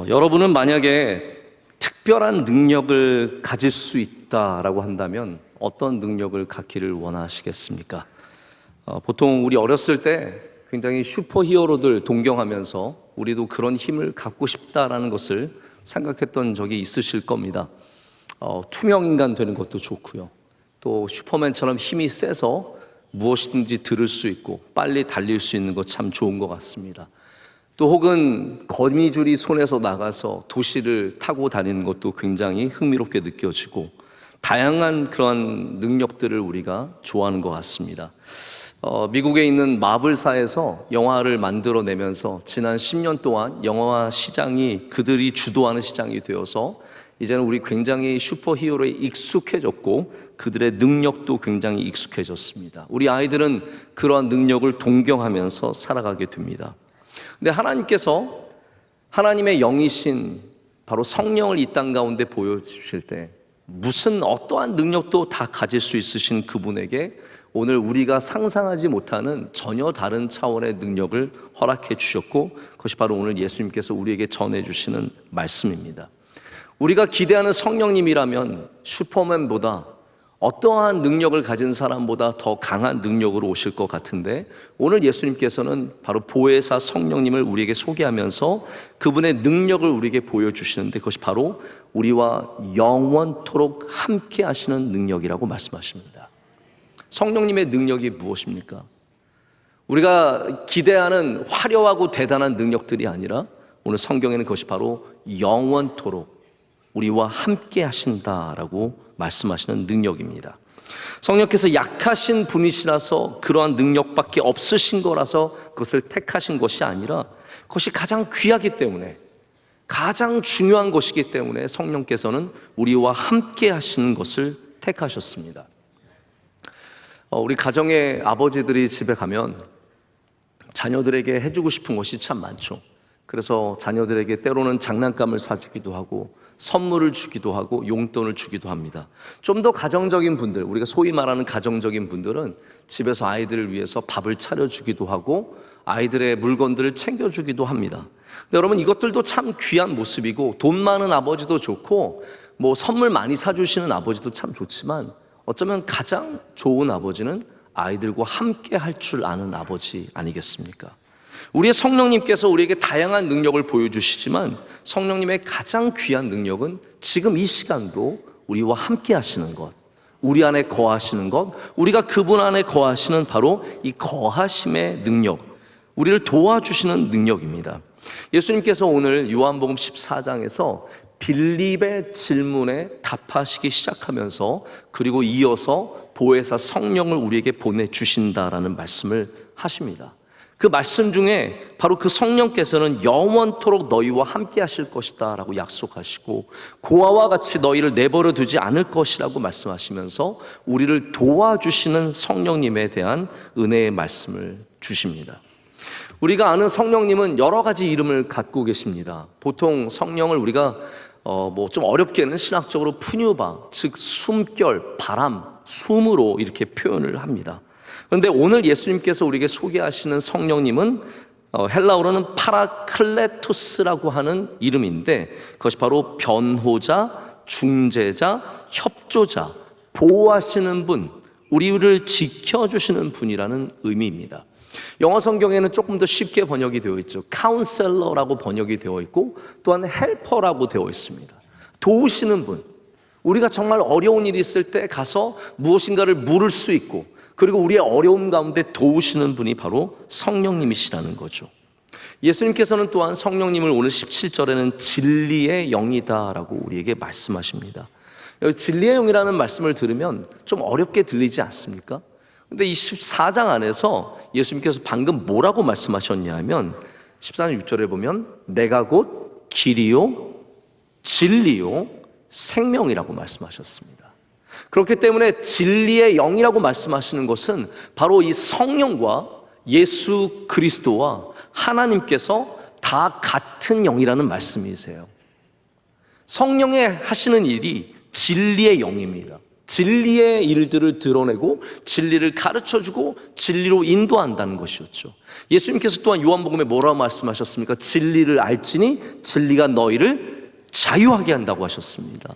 여러분은 만약에 특별한 능력을 가질 수 있다라고 한다면 어떤 능력을 갖기를 원하시겠습니까? 보통 우리 어렸을 때 굉장히 슈퍼히어로들 동경하면서 우리도 그런 힘을 갖고 싶다라는 것을 생각했던 적이 있으실 겁니다. 투명인간 되는 것도 좋고요. 또 슈퍼맨처럼 힘이 세서 무엇이든지 들을 수 있고 빨리 달릴 수 있는 것 참 좋은 것 같습니다. 또 혹은 거미줄이 손에서 나가서 도시를 타고 다니는 것도 굉장히 흥미롭게 느껴지고 다양한 그런 능력들을 우리가 좋아하는 것 같습니다. 미국에 있는 마블사에서 영화를 만들어내면서 지난 10년 동안 영화 시장이 그들이 주도하는 시장이 되어서 이제는 우리 굉장히 슈퍼히어로에 익숙해졌고 그들의 능력도 굉장히 익숙해졌습니다. 우리 아이들은 그러한 능력을 동경하면서 살아가게 됩니다. 근데 하나님께서 하나님의 영이신 바로 성령을 이 땅 가운데 보여주실 때 무슨 어떠한 능력도 다 가질 수 있으신 그분에게 오늘 우리가 상상하지 못하는 전혀 다른 차원의 능력을 허락해 주셨고 그것이 바로 오늘 예수님께서 우리에게 전해주시는 말씀입니다. 우리가 기대하는 성령님이라면 슈퍼맨보다 어떠한 능력을 가진 사람보다 더 강한 능력으로 오실 것 같은데 오늘 예수님께서는 바로 보혜사 성령님을 우리에게 소개하면서 그분의 능력을 우리에게 보여주시는데 그것이 바로 우리와 영원토록 함께 하시는 능력이라고 말씀하십니다. 성령님의 능력이 무엇입니까? 우리가 기대하는 화려하고 대단한 능력들이 아니라 오늘 성경에는 그것이 바로 영원토록 우리와 함께 하신다라고 말씀하시는 능력입니다. 성령께서 약하신 분이시라서 그러한 능력밖에 없으신 거라서 그것을 택하신 것이 아니라 그것이 가장 귀하기 때문에 가장 중요한 것이기 때문에 성령께서는 우리와 함께 하시는 것을 택하셨습니다. 우리 가정의 아버지들이 집에 가면 자녀들에게 해주고 싶은 것이 참 많죠. 그래서 자녀들에게 때로는 장난감을 사주기도 하고 선물을 주기도 하고 용돈을 주기도 합니다. 좀 더 가정적인 분들, 우리가 소위 말하는 가정적인 분들은 집에서 아이들을 위해서 밥을 차려주기도 하고 아이들의 물건들을 챙겨주기도 합니다. 근데 여러분 이것들도 참 귀한 모습이고 돈 많은 아버지도 좋고 뭐 선물 많이 사주시는 아버지도 참 좋지만 어쩌면 가장 좋은 아버지는 아이들과 함께 할 줄 아는 아버지 아니겠습니까? 우리의 성령님께서 우리에게 다양한 능력을 보여주시지만 성령님의 가장 귀한 능력은 지금 이 시간도 우리와 함께 하시는 것, 우리 안에 거하시는 것, 우리가 그분 안에 거하시는 바로 이 거하심의 능력, 우리를 도와주시는 능력입니다. 예수님께서 오늘 요한복음 14장에서 빌립의 질문에 답하시기 시작하면서 그리고 이어서 보혜사 성령을 우리에게 보내주신다라는 말씀을 하십니다. 그 말씀 중에 바로 그 성령께서는 영원토록 너희와 함께 하실 것이다 라고 약속하시고 고아와 같이 너희를 내버려 두지 않을 것이라고 말씀하시면서 우리를 도와주시는 성령님에 대한 은혜의 말씀을 주십니다. 우리가 아는 성령님은 여러 가지 이름을 갖고 계십니다. 보통 성령을 우리가 좀 어렵게는 신학적으로 푸뉴바, 즉 숨결, 바람, 숨으로 이렇게 표현을 합니다. 그런데 오늘 예수님께서 우리에게 소개하시는 성령님은 헬라어로는 파라클레토스라고 하는 이름인데 그것이 바로 변호자, 중재자, 협조자, 보호하시는 분, 우리를 지켜주시는 분이라는 의미입니다. 영어 성경에는 조금 더 쉽게 번역이 되어 있죠. 카운셀러라고 번역이 되어 있고 또한 헬퍼라고 되어 있습니다. 도우시는 분, 우리가 정말 어려운 일이 있을 때 가서 무엇인가를 물을 수 있고 그리고 우리의 어려움 가운데 도우시는 분이 바로 성령님이시라는 거죠. 예수님께서는 또한 성령님을 오늘 17절에는 진리의 영이다라고 우리에게 말씀하십니다. 여기 진리의 영이라는 말씀을 들으면 좀 어렵게 들리지 않습니까? 근데 이 14장 안에서 예수님께서 방금 뭐라고 말씀하셨냐 하면 14장 6절에 보면 내가 곧 길이요 진리요 생명이라고 말씀하셨습니다. 그렇기 때문에 진리의 영이라고 말씀하시는 것은 바로 이 성령과 예수 그리스도와 하나님께서 다 같은 영이라는 말씀이세요. 성령의 하시는 일이 진리의 영입니다. 진리의 일들을 드러내고 진리를 가르쳐주고 진리로 인도한다는 것이었죠. 예수님께서 또한 요한복음에 뭐라고 말씀하셨습니까? 진리를 알지니 진리가 너희를 자유하게 한다고 하셨습니다.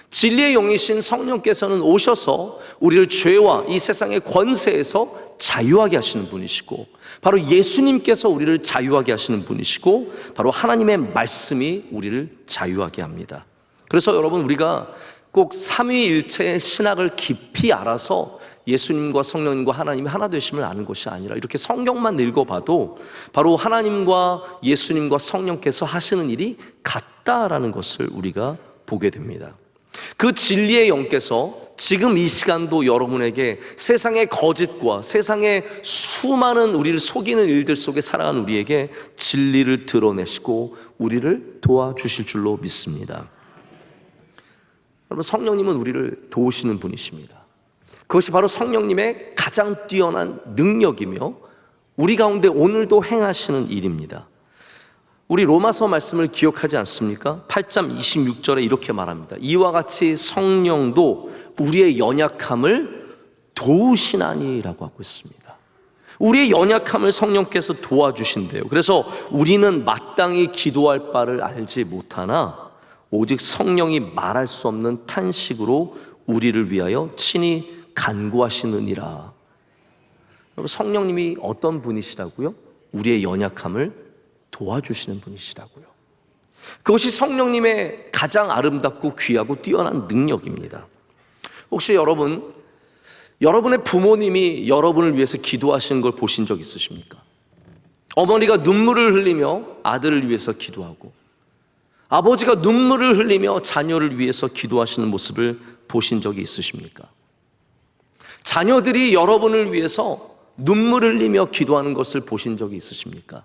진리의 영이신 성령께서는 오셔서 우리를 죄와 이 세상의 권세에서 자유하게 하시는 분이시고, 바로 예수님께서 우리를 자유하게 하시는 분이시고, 바로 하나님의 말씀이 우리를 자유하게 합니다. 그래서 여러분, 우리가 꼭 삼위일체의 신학을 깊이 알아서 예수님과 성령님과 하나님이 하나 되심을 아는 것이 아니라, 이렇게 성경만 읽어봐도 바로 하나님과 예수님과 성령께서 하시는 일이 같다라는 것을 우리가 보게 됩니다. 그 진리의 영께서 지금 이 시간도 여러분에게 세상의 거짓과 세상의 수많은 우리를 속이는 일들 속에 살아가는 우리에게 진리를 드러내시고 우리를 도와주실 줄로 믿습니다. 여러분, 성령님은 우리를 도우시는 분이십니다. 그것이 바로 성령님의 가장 뛰어난 능력이며 우리 가운데 오늘도 행하시는 일입니다. 우리 로마서 말씀을 기억하지 않습니까? 8장 26절에 이렇게 말합니다. 이와 같이 성령도 우리의 연약함을 도우시나니라고 하고 있습니다. 우리의 연약함을 성령께서 도와주신대요. 그래서 우리는 마땅히 기도할 바를 알지 못하나 오직 성령이 말할 수 없는 탄식으로 우리를 위하여 친히 간구하시느니라. 여러분, 성령님이 어떤 분이시라고요? 우리의 연약함을 도와주시는 분이시라고요. 그것이 성령님의 가장 아름답고 귀하고 뛰어난 능력입니다. 혹시 여러분의 부모님이 여러분을 위해서 기도하시는 걸 보신 적 있으십니까? 어머니가 눈물을 흘리며 아들을 위해서 기도하고, 아버지가 눈물을 흘리며 자녀를 위해서 기도하시는 모습을 보신 적이 있으십니까? 자녀들이 여러분을 위해서 눈물을 흘리며 기도하는 것을 보신 적이 있으십니까?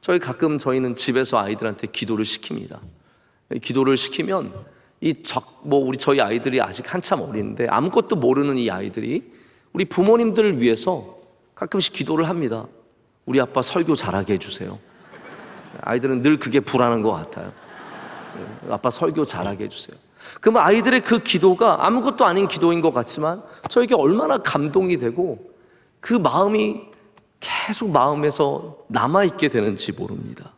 저희는 집에서 아이들한테 기도를 시킵니다. 기도를 시키면 저희 아이들이 아직 한참 어린데 아무것도 모르는 이 아이들이 우리 부모님들을 위해서 가끔씩 기도를 합니다. 우리 아빠 설교 잘하게 해주세요. 아이들은 늘 그게 불안한 것 같아요. 아빠 설교 잘하게 해주세요. 그러면 아이들의 그 기도가 아무것도 아닌 기도인 것 같지만 저에게 얼마나 감동이 되고 그 마음이 계속 마음에서 남아있게 되는지 모릅니다.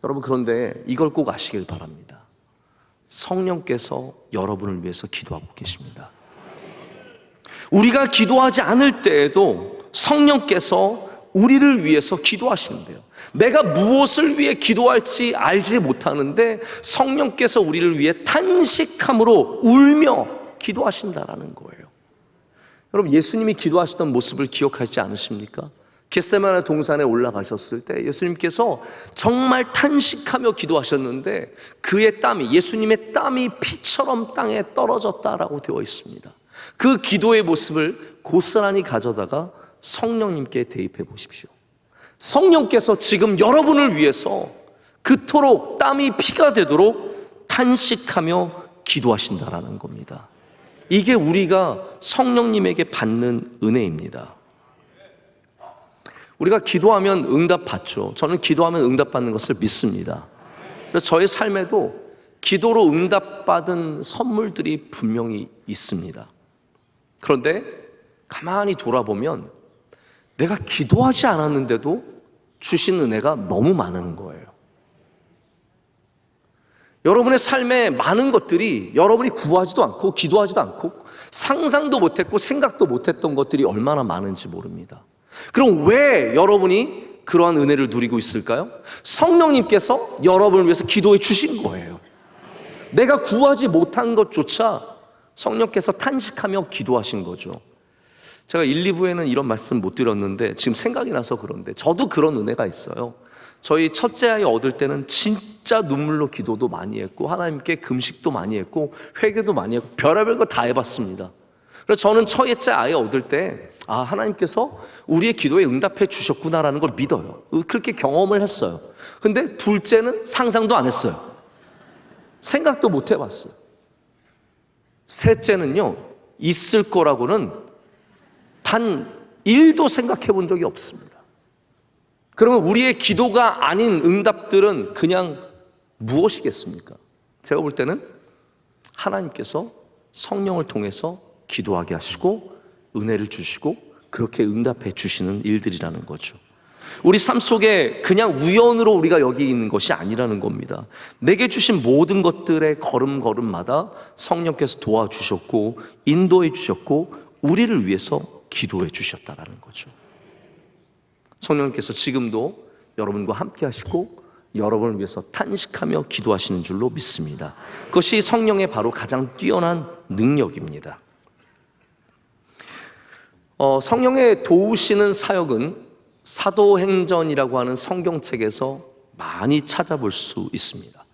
여러분, 그런데 이걸 꼭 아시길 바랍니다. 성령께서 여러분을 위해서 기도하고 계십니다. 우리가 기도하지 않을 때에도 성령께서 우리를 위해서 기도하시는데요. 내가 무엇을 위해 기도할지 알지 못하는데 성령께서 우리를 위해 탄식함으로 울며 기도하신다라는 거예요. 여러분, 예수님이 기도하시던 모습을 기억하시지 않으십니까? 겟세마네 동산에 올라가셨을 때 예수님께서 정말 탄식하며 기도하셨는데 그의 땀이, 예수님의 땀이 피처럼 땅에 떨어졌다라고 되어 있습니다. 그 기도의 모습을 고스란히 가져다가 성령님께 대입해 보십시오. 성령께서 지금 여러분을 위해서 그토록 땀이 피가 되도록 탄식하며 기도하신다라는 겁니다. 이게 우리가 성령님에게 받는 은혜입니다. 우리가 기도하면 응답받죠. 저는 기도하면 응답받는 것을 믿습니다. 그래서 저의 삶에도 기도로 응답받은 선물들이 분명히 있습니다. 그런데 가만히 돌아보면 내가 기도하지 않았는데도 주신 은혜가 너무 많은 거예요. 여러분의 삶에 많은 것들이 여러분이 구하지도 않고 기도하지도 않고 상상도 못했고 생각도 못했던 것들이 얼마나 많은지 모릅니다. 그럼 왜 여러분이 그러한 은혜를 누리고 있을까요? 성령님께서 여러분을 위해서 기도해 주신 거예요. 내가 구하지 못한 것조차 성령께서 탄식하며 기도하신 거죠. 제가 1, 2부에는 이런 말씀 못 드렸는데 지금 생각이 나서 그런데 저도 그런 은혜가 있어요. 저희 첫째 아이 얻을 때는 진짜 눈물로 기도도 많이 했고 하나님께 금식도 많이 했고 회개도 많이 했고 별의별 거 다 해봤습니다. 그래서 저는 첫째 아이 얻을 때 하나님께서 우리의 기도에 응답해 주셨구나라는 걸 믿어요. 그렇게 경험을 했어요. 근데 둘째는 상상도 안 했어요. 생각도 못 해봤어요. 셋째는요, 있을 거라고는 단 1도 생각해 본 적이 없습니다. 그러면 우리의 기도가 아닌 응답들은 그냥 무엇이겠습니까? 제가 볼 때는 하나님께서 성령을 통해서 기도하게 하시고 은혜를 주시고 그렇게 응답해 주시는 일들이라는 거죠. 우리 삶 속에 그냥 우연으로 우리가 여기 있는 것이 아니라는 겁니다. 내게 주신 모든 것들의 걸음걸음마다 성령께서 도와주셨고 인도해 주셨고 우리를 위해서 기도해 주셨다라는 거죠. 성령께서 지금도 여러분과 함께 하시고 여러분을 위해서 탄식하며 기도하시는 줄로 믿습니다. 그것이 성령의 바로 가장 뛰어난 능력입니다. 성령의 도우시는 사역은 사도행전이라고 하는 성경책에서 많이 찾아볼 수 있습니다.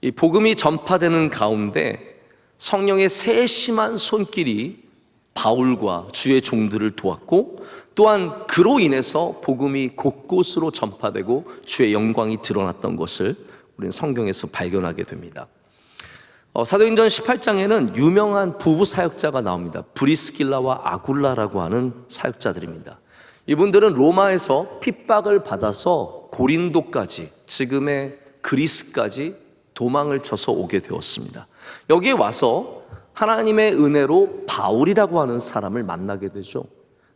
이 복음이 전파되는 가운데 성령의 세심한 손길이 바울과 주의 종들을 도왔고 또한 그로 인해서 복음이 곳곳으로 전파되고 주의 영광이 드러났던 것을 우리는 성경에서 발견하게 됩니다. 사도행전 18장에는 유명한 부부 사역자가 나옵니다. 브리스길라와 아굴라라고 하는 사역자들입니다. 이분들은 로마에서 핍박을 받아서 고린도까지, 지금의 그리스까지 도망을 쳐서 오게 되었습니다. 여기에 와서 하나님의 은혜로 바울이라고 하는 사람을 만나게 되죠.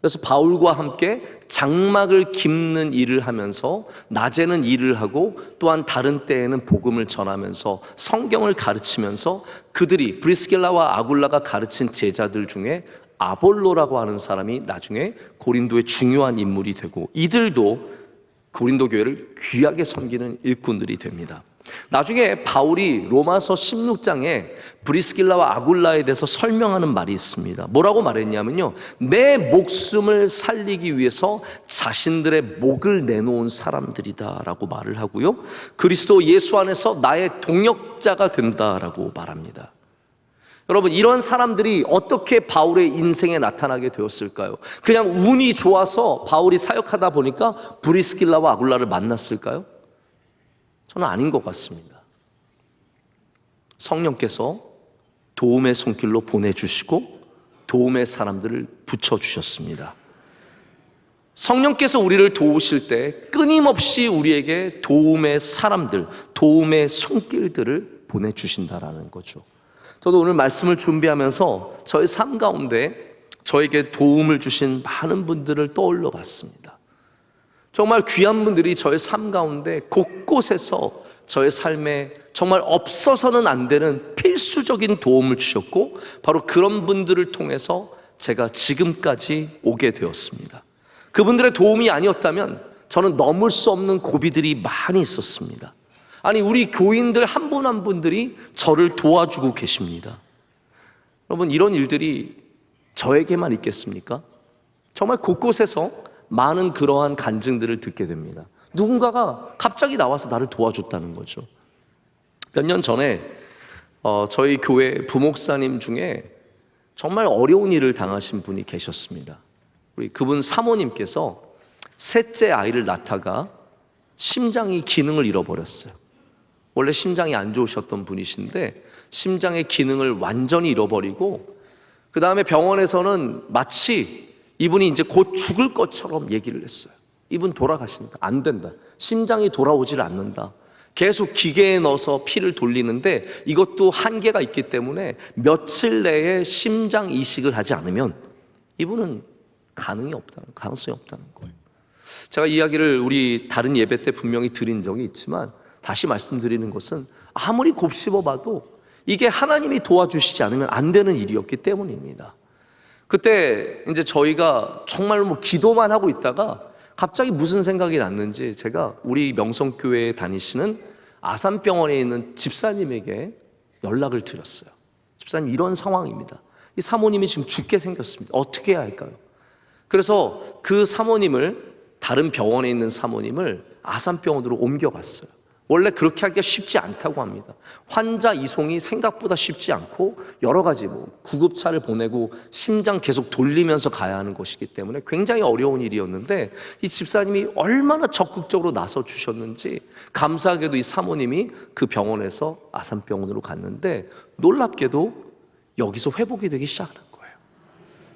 그래서 바울과 함께 장막을 깁는 일을 하면서 낮에는 일을 하고 또한 다른 때에는 복음을 전하면서 성경을 가르치면서 그들이 브리스길라와 아굴라가 가르친 제자들 중에 아볼로라고 하는 사람이 나중에 고린도의 중요한 인물이 되고 이들도 고린도 교회를 귀하게 섬기는 일꾼들이 됩니다. 나중에 바울이 로마서 16장에 브리스길라와 아굴라에 대해서 설명하는 말이 있습니다. 뭐라고 말했냐면요, 내 목숨을 살리기 위해서 자신들의 목을 내놓은 사람들이다 라고 말을 하고요, 그리스도 예수 안에서 나의 동역자가 된다라고 말합니다. 여러분, 이런 사람들이 어떻게 바울의 인생에 나타나게 되었을까요? 그냥 운이 좋아서 바울이 사역하다 보니까 브리스길라와 아굴라를 만났을까요? 저는 아닌 것 같습니다. 성령께서 도움의 손길로 보내주시고 도움의 사람들을 붙여주셨습니다. 성령께서 우리를 도우실 때 끊임없이 우리에게 도움의 사람들, 도움의 손길들을 보내주신다라는 거죠. 저도 오늘 말씀을 준비하면서 저의 삶 가운데 저에게 도움을 주신 많은 분들을 떠올려 봤습니다. 정말 귀한 분들이 저의 삶 가운데 곳곳에서 저의 삶에 정말 없어서는 안 되는 필수적인 도움을 주셨고 바로 그런 분들을 통해서 제가 지금까지 오게 되었습니다. 그분들의 도움이 아니었다면 저는 넘을 수 없는 고비들이 많이 있었습니다. 아니, 우리 교인들 한 분 한 분들이 저를 도와주고 계십니다. 여러분, 이런 일들이 저에게만 있겠습니까? 정말 곳곳에서 많은 그러한 간증들을 듣게 됩니다. 누군가가 갑자기 나와서 나를 도와줬다는 거죠. 몇 년 전에 저희 교회 부목사님 중에 정말 어려운 일을 당하신 분이 계셨습니다. 우리 그분 사모님께서 셋째 아이를 낳다가 심장이 기능을 잃어버렸어요. 원래 심장이 안 좋으셨던 분이신데 심장의 기능을 완전히 잃어버리고 그 다음에 병원에서는 마치 이분이 이제 곧 죽을 것처럼 얘기를 했어요. 이분 돌아가신다. 안 된다. 심장이 돌아오질 않는다. 계속 기계에 넣어서 피를 돌리는데 이것도 한계가 있기 때문에 며칠 내에 심장 이식을 하지 않으면 이분은 가능성이 없다는 거예요. 제가 이야기를 우리 다른 예배 때 분명히 드린 적이 있지만 다시 말씀드리는 것은 아무리 곱씹어봐도 이게 하나님이 도와주시지 않으면 안 되는 일이었기 때문입니다. 그때 이제 저희가 정말 기도만 하고 있다가 갑자기 무슨 생각이 났는지 제가 우리 명성교회에 다니시는 아산병원에 있는 집사님에게 연락을 드렸어요. 집사님, 이런 상황입니다. 이 사모님이 지금 죽게 생겼습니다. 어떻게 해야 할까요? 그래서 그 사모님을, 다른 병원에 있는 사모님을 아산병원으로 옮겨갔어요. 원래 그렇게 하기가 쉽지 않다고 합니다. 환자 이송이 생각보다 쉽지 않고 여러 가지 구급차를 보내고 심장 계속 돌리면서 가야 하는 것이기 때문에 굉장히 어려운 일이었는데 이 집사님이 얼마나 적극적으로 나서 주셨는지 감사하게도 이 사모님이 그 병원에서 아산병원으로 갔는데 놀랍게도 여기서 회복이 되기 시작하는 거예요.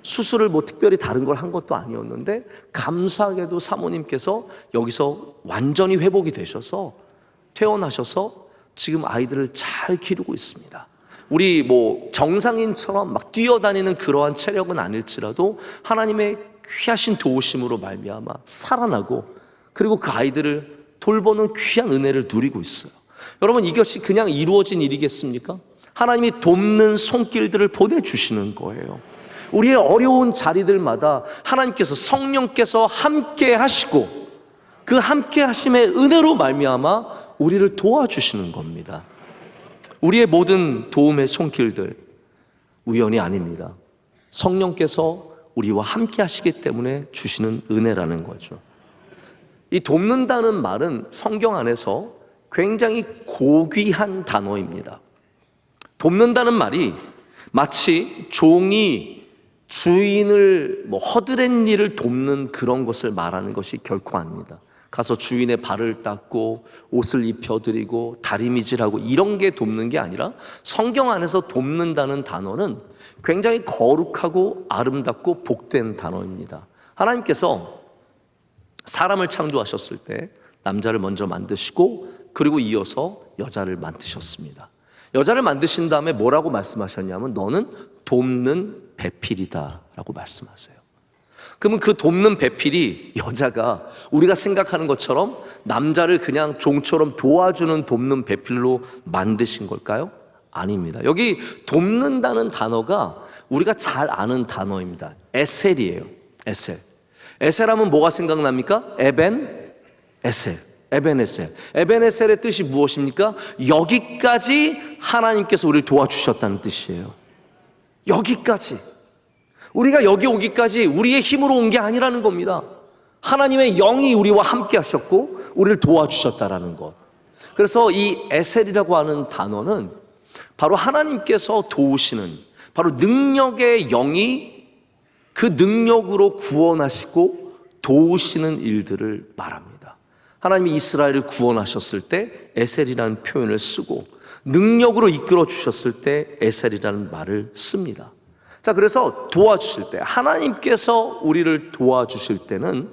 수술을 특별히 다른 걸 한 것도 아니었는데 감사하게도 사모님께서 여기서 완전히 회복이 되셔서 퇴원하셔서 지금 아이들을 잘 기르고 있습니다. 우리 정상인처럼 막 뛰어다니는 그러한 체력은 아닐지라도 하나님의 귀하신 도우심으로 말미암아 살아나고, 그리고 그 아이들을 돌보는 귀한 은혜를 누리고 있어요. 여러분, 이것이 그냥 이루어진 일이겠습니까? 하나님이 돕는 손길들을 보내주시는 거예요. 우리의 어려운 자리들마다 하나님께서, 성령께서 함께 하시고, 그 함께 하심의 은혜로 말미암아 우리를 도와주시는 겁니다. 우리의 모든 도움의 손길들 우연이 아닙니다. 성령께서 우리와 함께 하시기 때문에 주시는 은혜라는 거죠. 이 돕는다는 말은 성경 안에서 굉장히 고귀한 단어입니다. 돕는다는 말이 마치 종이 주인을 허드렛 일을 돕는 그런 것을 말하는 것이 결코 아닙니다. 가서 주인의 발을 닦고 옷을 입혀드리고 다리미질하고 이런 게 돕는 게 아니라, 성경 안에서 돕는다는 단어는 굉장히 거룩하고 아름답고 복된 단어입니다. 하나님께서 사람을 창조하셨을 때 남자를 먼저 만드시고, 그리고 이어서 여자를 만드셨습니다. 여자를 만드신 다음에 뭐라고 말씀하셨냐면, 너는 돕는 배필이다 라고 말씀하세요. 그러면 그 돕는 배필이, 여자가 우리가 생각하는 것처럼 남자를 그냥 종처럼 도와주는 돕는 배필로 만드신 걸까요? 아닙니다. 여기 돕는다는 단어가 우리가 잘 아는 단어입니다. 에셀이에요. 에셀. 에셀하면 뭐가 생각납니까? 에벤에셀. 에벤에셀. 에벤에셀의 뜻이 무엇입니까? 여기까지 하나님께서 우리를 도와주셨다는 뜻이에요. 여기까지. 우리가 여기 오기까지 우리의 힘으로 온 게 아니라는 겁니다. 하나님의 영이 우리와 함께 하셨고 우리를 도와주셨다라는 것. 그래서 이 에셀이라고 하는 단어는 바로 하나님께서 도우시는, 바로 능력의 영이 그 능력으로 구원하시고 도우시는 일들을 말합니다. 하나님이 이스라엘을 구원하셨을 때 에셀이라는 표현을 쓰고, 능력으로 이끌어 주셨을 때 에셀이라는 말을 씁니다. 자, 그래서 도와주실 때, 하나님께서 우리를 도와주실 때는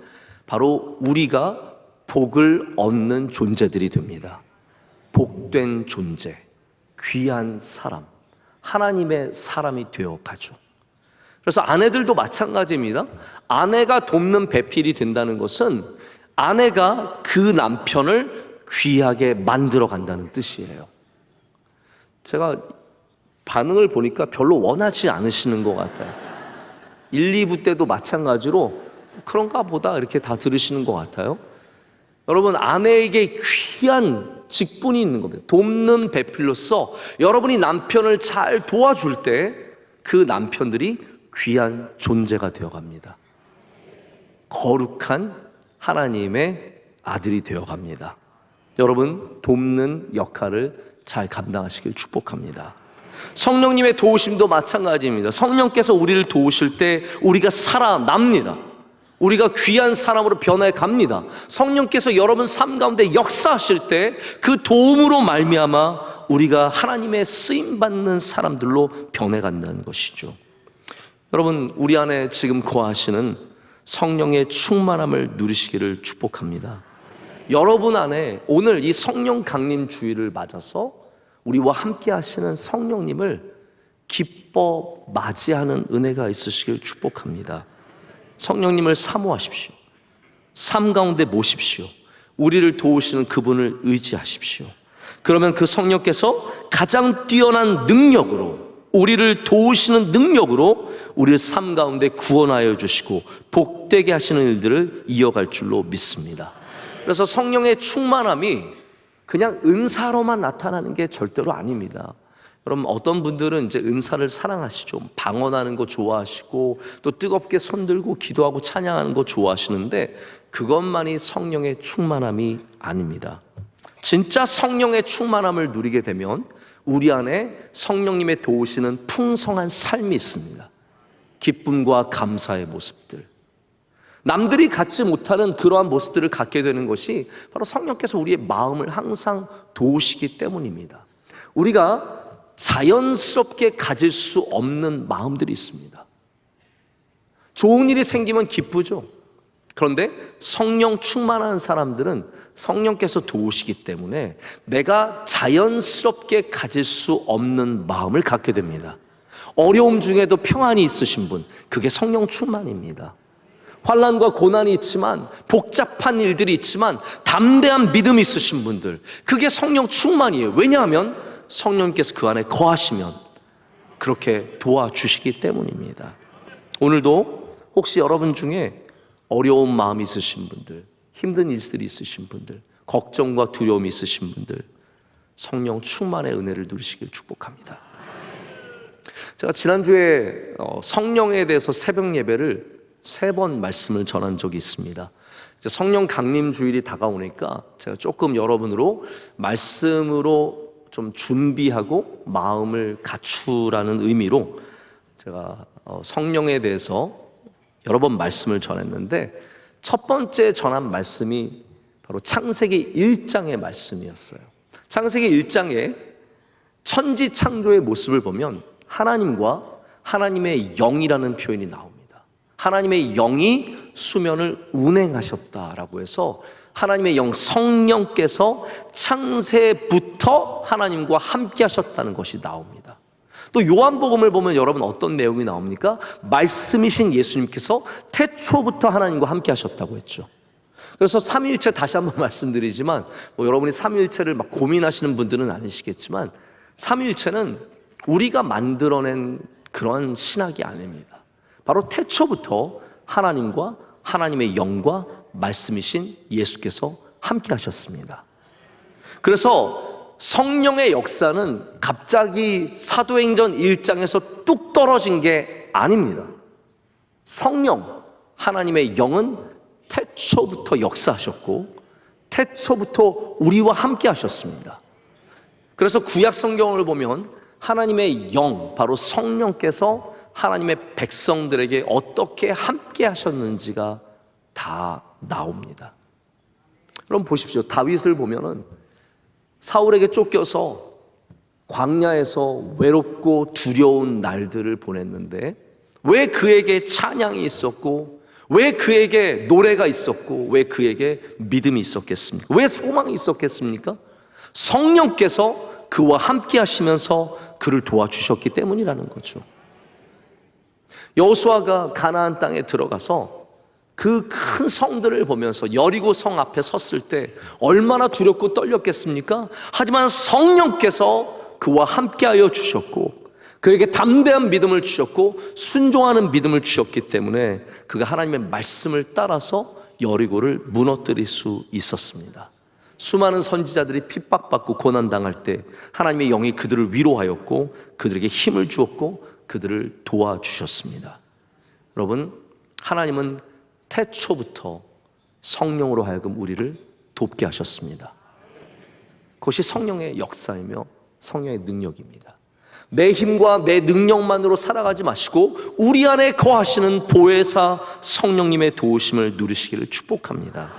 바로 우리가 복을 얻는 존재들이 됩니다. 복된 존재, 귀한 사람, 하나님의 사람이 되어 가죠. 그래서 아내들도 마찬가지입니다. 아내가 돕는 배필이 된다는 것은 아내가 그 남편을 귀하게 만들어 간다는 뜻이에요. 제가 반응을 보니까 별로 원하지 않으시는 것 같아요. 1, 2부 때도 마찬가지로 그런가 보다 이렇게 다 들으시는 것 같아요. 여러분, 아내에게 귀한 직분이 있는 겁니다. 돕는 배필로서 여러분이 남편을 잘 도와줄 때 그 남편들이 귀한 존재가 되어갑니다. 거룩한 하나님의 아들이 되어갑니다. 여러분, 돕는 역할을 잘 감당하시길 축복합니다. 성령님의 도우심도 마찬가지입니다. 성령께서 우리를 도우실 때 우리가 살아납니다. 우리가 귀한 사람으로 변해 갑니다. 성령께서 여러분 삶 가운데 역사하실 때 그 도움으로 말미암아 우리가 하나님의 쓰임받는 사람들로 변해간다는 것이죠. 여러분, 우리 안에 지금 거하시는 성령의 충만함을 누리시기를 축복합니다. 여러분 안에 오늘 이 성령 강림 주일을 맞아서 우리와 함께 하시는 성령님을 기뻐 맞이하는 은혜가 있으시길 축복합니다. 성령님을 사모하십시오. 삶 가운데 모십시오. 우리를 도우시는 그분을 의지하십시오. 그러면 그 성령께서 가장 뛰어난 능력으로, 우리를 도우시는 능력으로 우리를 삶 가운데 구원하여 주시고 복되게 하시는 일들을 이어갈 줄로 믿습니다. 그래서 성령의 충만함이 그냥 은사로만 나타나는 게 절대로 아닙니다. 여러분, 어떤 분들은 이제 은사를 사랑하시죠. 방언하는 거 좋아하시고 또 뜨겁게 손들고 기도하고 찬양하는 거 좋아하시는데, 그것만이 성령의 충만함이 아닙니다. 진짜 성령의 충만함을 누리게 되면 우리 안에 성령님의 도우시는 풍성한 삶이 있습니다. 기쁨과 감사의 모습들, 남들이 갖지 못하는 그러한 모습들을 갖게 되는 것이 바로 성령께서 우리의 마음을 항상 도우시기 때문입니다. 우리가 자연스럽게 가질 수 없는 마음들이 있습니다. 좋은 일이 생기면 기쁘죠. 그런데 성령 충만한 사람들은 성령께서 도우시기 때문에 내가 자연스럽게 가질 수 없는 마음을 갖게 됩니다. 어려움 중에도 평안이 있으신 분, 그게 성령 충만입니다. 환난과 고난이 있지만, 복잡한 일들이 있지만 담대한 믿음이 있으신 분들, 그게 성령 충만이에요. 왜냐하면 성령께서 그 안에 거하시면 그렇게 도와주시기 때문입니다. 오늘도 혹시 여러분 중에 어려운 마음이 있으신 분들, 힘든 일들이 있으신 분들, 걱정과 두려움이 있으신 분들, 성령 충만의 은혜를 누리시길 축복합니다. 제가 지난주에 성령에 대해서 새벽 예배를 3번 말씀을 전한 적이 있습니다. 이제 성령 강림 주일이 다가오니까 제가 조금 여러분으로 말씀으로 좀 준비하고 마음을 갖추라는 의미로 제가 성령에 대해서 여러 번 말씀을 전했는데, 첫 번째 전한 말씀이 바로 창세기 1장의 말씀이었어요. 창세기 1장에 천지 창조의 모습을 보면 하나님과 하나님의 영이라는 표현이 나옵니다. 하나님의 영이 수면을 운행하셨다라고 해서 하나님의 영 성령께서 창세부터 하나님과 함께 하셨다는 것이 나옵니다. 또 요한복음을 보면 여러분 어떤 내용이 나옵니까? 말씀이신 예수님께서 태초부터 하나님과 함께 하셨다고 했죠. 그래서 삼위일체 다시 한번 말씀드리지만, 여러분이 삼위일체를 막 고민하시는 분들은 아니시겠지만, 삼위일체는 우리가 만들어낸 그런 신학이 아닙니다. 바로 태초부터 하나님과 하나님의 영과 말씀이신 예수께서 함께 하셨습니다. 그래서 성령의 역사는 갑자기 사도행전 1장에서 뚝 떨어진 게 아닙니다. 성령, 하나님의 영은 태초부터 역사하셨고 태초부터 우리와 함께 하셨습니다. 그래서 구약 성경을 보면 하나님의 영, 바로 성령께서 하나님의 백성들에게 어떻게 함께 하셨는지가 다 나옵니다. 그럼 보십시오. 다윗을 보면은 사울에게 쫓겨서 광야에서 외롭고 두려운 날들을 보냈는데, 왜 그에게 찬양이 있었고, 왜 그에게 노래가 있었고, 왜 그에게 믿음이 있었겠습니까? 왜 소망이 있었겠습니까? 성령께서 그와 함께 하시면서 그를 도와주셨기 때문이라는 거죠. 여호수아가 가나안 땅에 들어가서 그 큰 성들을 보면서 여리고 성 앞에 섰을 때 얼마나 두렵고 떨렸겠습니까? 하지만 성령께서 그와 함께하여 주셨고, 그에게 담대한 믿음을 주셨고 순종하는 믿음을 주셨기 때문에 그가 하나님의 말씀을 따라서 여리고를 무너뜨릴 수 있었습니다. 수많은 선지자들이 핍박받고 고난당할 때 하나님의 영이 그들을 위로하였고 그들에게 힘을 주었고 그들을 도와주셨습니다. 여러분, 하나님은 태초부터 성령으로 하여금 우리를 돕게 하셨습니다. 그것이 성령의 역사이며 성령의 능력입니다. 내 힘과 내 능력만으로 살아가지 마시고 우리 안에 거하시는 보혜사 성령님의 도우심을 누리시기를 축복합니다.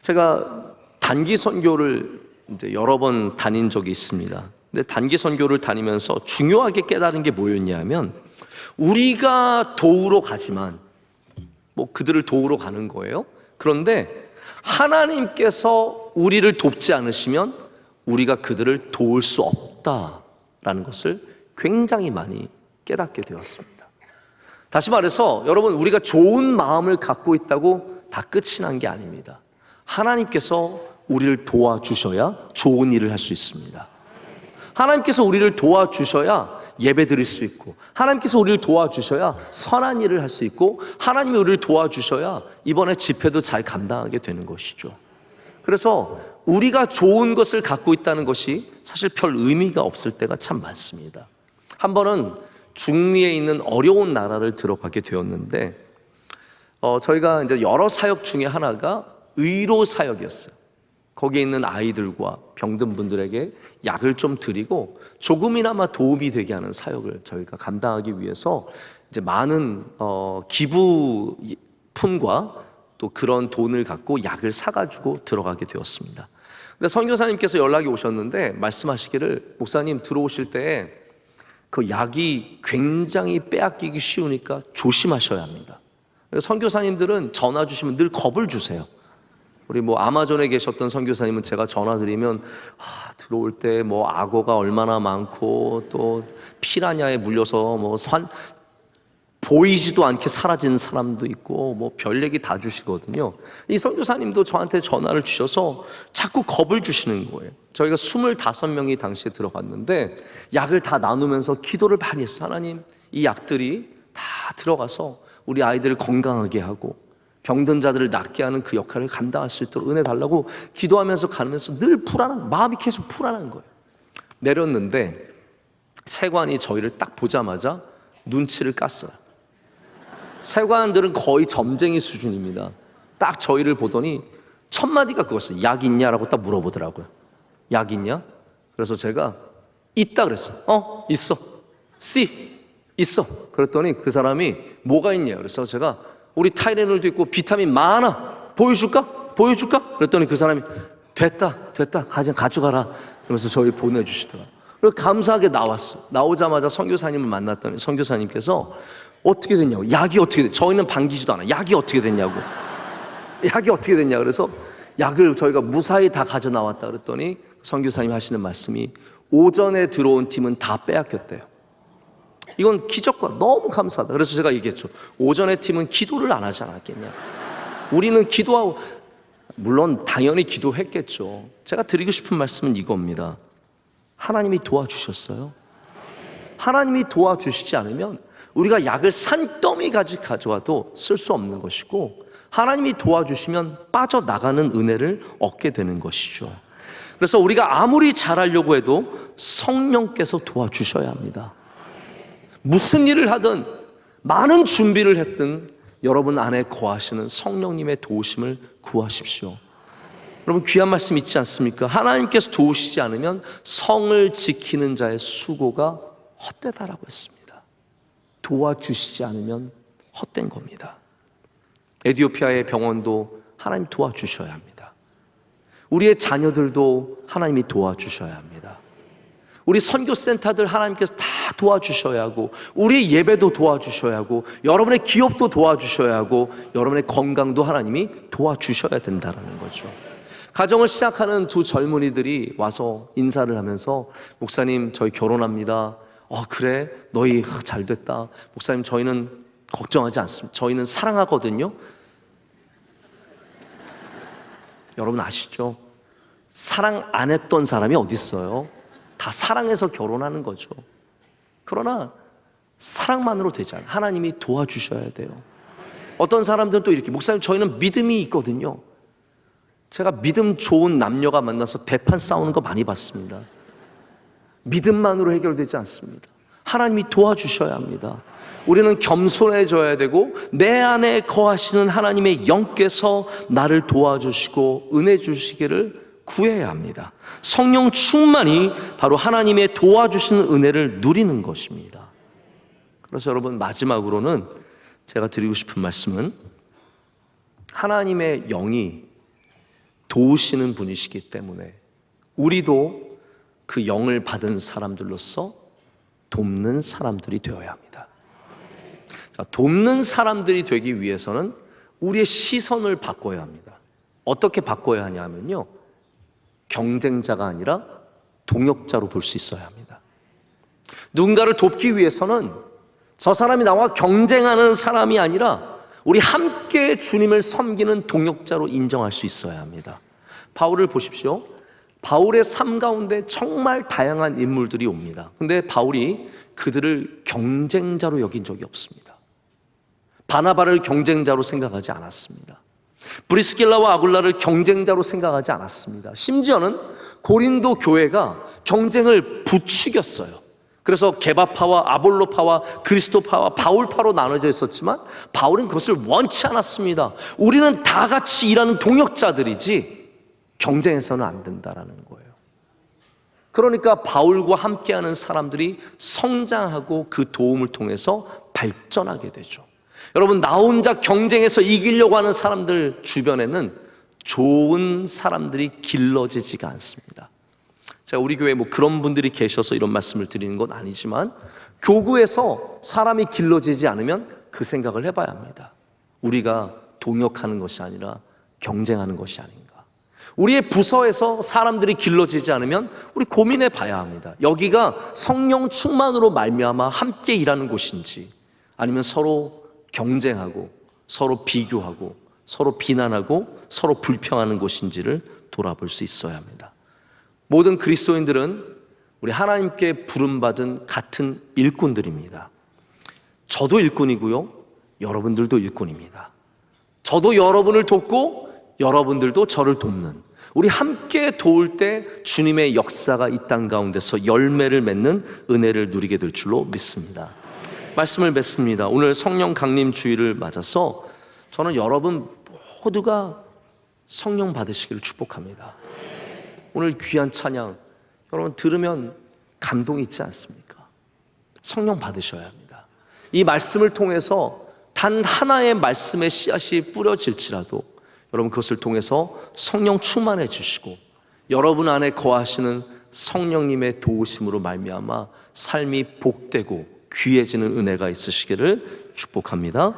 제가 단기 선교를 이제 여러 번 다닌 적이 있습니다. 근데 단기 선교를 다니면서 중요하게 깨달은 게 뭐였냐면, 우리가 도우러 가지만 그들을 도우러 가는 거예요. 그런데 하나님께서 우리를 돕지 않으시면 우리가 그들을 도울 수 없다라는 것을 굉장히 많이 깨닫게 되었습니다. 다시 말해서 여러분, 우리가 좋은 마음을 갖고 있다고 다 끝이 난 게 아닙니다. 하나님께서 우리를 도와주셔야 좋은 일을 할 수 있습니다. 하나님께서 우리를 도와주셔야 예배 드릴 수 있고, 하나님께서 우리를 도와주셔야 선한 일을 할 수 있고, 하나님이 우리를 도와주셔야 이번에 집회도 잘 감당하게 되는 것이죠. 그래서 우리가 좋은 것을 갖고 있다는 것이 사실 별 의미가 없을 때가 참 많습니다. 한 번은 중미에 있는 어려운 나라를 들어가게 되었는데, 저희가 이제 여러 사역 중에 하나가 의료 사역이었어요. 거기에 있는 아이들과 병든 분들에게 약을 좀 드리고 조금이나마 도움이 되게 하는 사역을 저희가 감당하기 위해서 이제 많은 기부품과 또 그런 돈을 갖고 약을 사가지고 들어가게 되었습니다. 근데 선교사님께서 연락이 오셨는데 말씀하시기를, 목사님 들어오실 때 그 약이 굉장히 빼앗기기 쉬우니까 조심하셔야 합니다. 선교사님들은 전화 주시면 늘 겁을 주세요. 우리 뭐 아마존에 계셨던 선교사님은 제가 전화 드리면 들어올 때 뭐 악어가 얼마나 많고 또 피라냐에 물려서 뭐 보이지도 않게 사라지는 사람도 있고 뭐 별 얘기 다 주시거든요. 이 선교사님도 저한테 전화를 주셔서 자꾸 겁을 주시는 거예요. 저희가 25명이 당시에 들어갔는데 약을 다 나누면서 기도를 많이 했어요. 하나님, 이 약들이 다 들어가서 우리 아이들을 건강하게 하고 병든 자들을 낫게 하는 그 역할을 감당할 수 있도록 은혜 달라고 기도하면서 가면서 늘 마음이 계속 불안한 거예요. 내렸는데 세관이 저희를 딱 보자마자 눈치를 깠어요. 세관들은 거의 점쟁이 수준입니다. 딱 저희를 보더니 첫 마디가 그거였어요. 약 있냐라고 딱 물어보더라고요. 약 있냐? 그래서 제가 있다 그랬어요. 있어. C 있어. 그랬더니 그 사람이 뭐가 있냐? 그래서 제가 우리 타이레놀도 있고 비타민 많아. 보여줄까? 그랬더니 그 사람이 됐다. 가져가라. 그러면서 저희 보내주시더라고요. 그래서 감사하게 나왔어요. 나오자마자 선교사님을 만났더니 선교사님께서 어떻게 됐냐고. 약이 어떻게 됐냐고. 저희는 반기지도 않아. 약이 어떻게 됐냐고. 그래서 약을 저희가 무사히 다 가져 나왔다 그랬더니 선교사님 하시는 말씀이 오전에 들어온 팀은 다 빼앗겼대요. 이건 기적과 너무 감사하다. 그래서 제가 얘기했죠. 오전에 팀은 기도를 안 하지 않았겠냐. 우리는 기도하고, 물론 당연히 기도했겠죠. 제가 드리고 싶은 말씀은 이겁니다. 하나님이 도와주셨어요. 하나님이 도와주시지 않으면 우리가 약을 산더미까지 가져와도 쓸 수 없는 것이고, 하나님이 도와주시면 빠져나가는 은혜를 얻게 되는 것이죠. 그래서 우리가 아무리 잘하려고 해도 성령께서 도와주셔야 합니다. 무슨 일을 하든 많은 준비를 했든 여러분 안에 거하시는 성령님의 도우심을 구하십시오. 여러분 귀한 말씀 있지 않습니까? 하나님께서 도우시지 않으면 성을 지키는 자의 수고가 헛되다라고 했습니다. 도와주시지 않으면 헛된 겁니다. 에티오피아의 병원도 하나님 도와주셔야 합니다. 우리의 자녀들도 하나님이 도와주셔야 합니다. 우리 선교센터들 하나님께서 다 도와주셔야 하고, 우리의 예배도 도와주셔야 하고, 여러분의 기업도 도와주셔야 하고, 여러분의 건강도 하나님이 도와주셔야 된다는 거죠. 가정을 시작하는 두 젊은이들이 와서 인사를 하면서 목사님 저희 결혼합니다. 그래? 너희 잘 됐다. 목사님 저희는 걱정하지 않습니다. 저희는 사랑하거든요. 여러분 아시죠? 사랑 안 했던 사람이 어디 있어요? 다 사랑해서 결혼하는 거죠. 그러나 사랑만으로 되지 않아요. 하나님이 도와주셔야 돼요. 어떤 사람들은 또 이렇게, 목사님 저희는 믿음이 있거든요. 제가 믿음 좋은 남녀가 만나서 대판 싸우는 거 많이 봤습니다. 믿음만으로 해결되지 않습니다. 하나님이 도와주셔야 합니다. 우리는 겸손해져야 되고, 내 안에 거하시는 하나님의 영께서 나를 도와주시고 은혜 주시기를 구해야 합니다. 성령 충만이 바로 하나님의 도와주시는 은혜를 누리는 것입니다. 그래서 여러분 마지막으로는 제가 드리고 싶은 말씀은, 하나님의 영이 도우시는 분이시기 때문에 우리도 그 영을 받은 사람들로서 돕는 사람들이 되어야 합니다. 자, 돕는 사람들이 되기 위해서는 우리의 시선을 바꿔야 합니다. 어떻게 바꿔야 하냐면요, 경쟁자가 아니라 동역자로 볼 수 있어야 합니다. 누군가를 돕기 위해서는 저 사람이 나와 경쟁하는 사람이 아니라 우리 함께 주님을 섬기는 동역자로 인정할 수 있어야 합니다. 바울을 보십시오. 바울의 삶 가운데 정말 다양한 인물들이 옵니다. 근데 바울이 그들을 경쟁자로 여긴 적이 없습니다. 바나바를 경쟁자로 생각하지 않았습니다. 브리스길라와 아굴라를 경쟁자로 생각하지 않았습니다. 심지어는 고린도 교회가 경쟁을 부추겼어요. 그래서 게바파와 아볼로파와 그리스도파와 바울파로 나눠져 있었지만 바울은 그것을 원치 않았습니다. 우리는 다 같이 일하는 동역자들이지 경쟁해서는 안 된다라는 거예요. 그러니까 바울과 함께하는 사람들이 성장하고 그 도움을 통해서 발전하게 되죠. 여러분, 나 혼자 경쟁해서 이기려고 하는 사람들 주변에는 좋은 사람들이 길러지지가 않습니다. 제가 우리 교회에 뭐 그런 분들이 계셔서 이런 말씀을 드리는 건 아니지만, 교구에서 사람이 길러지지 않으면 그 생각을 해봐야 합니다. 우리가 동역하는 것이 아니라 경쟁하는 것이 아닌가. 우리의 부서에서 사람들이 길러지지 않으면 우리 고민해 봐야 합니다. 여기가 성령 충만으로 말미암아 함께 일하는 곳인지, 아니면 서로 경쟁하고 서로 비교하고 서로 비난하고 서로 불평하는 곳인지를 돌아볼 수 있어야 합니다. 모든 그리스도인들은 우리 하나님께 부름받은 같은 일꾼들입니다. 저도 일꾼이고요, 여러분들도 일꾼입니다. 저도 여러분을 돕고 여러분들도 저를 돕는, 우리 함께 도울 때 주님의 역사가 이 땅 가운데서 열매를 맺는 은혜를 누리게 될 줄로 믿습니다. 말씀을 맺습니다. 오늘 성령 강림 주일을 맞아서 저는 여러분 모두가 성령 받으시기를 축복합니다. 오늘 귀한 찬양 여러분 들으면 감동이 있지 않습니까? 성령 받으셔야 합니다. 이 말씀을 통해서 단 하나의 말씀의 씨앗이 뿌려질지라도 여러분 그것을 통해서 성령 충만해 주시고 여러분 안에 거하시는 성령님의 도우심으로 말미암아 삶이 복되고 귀해지는 은혜가 있으시기를 축복합니다.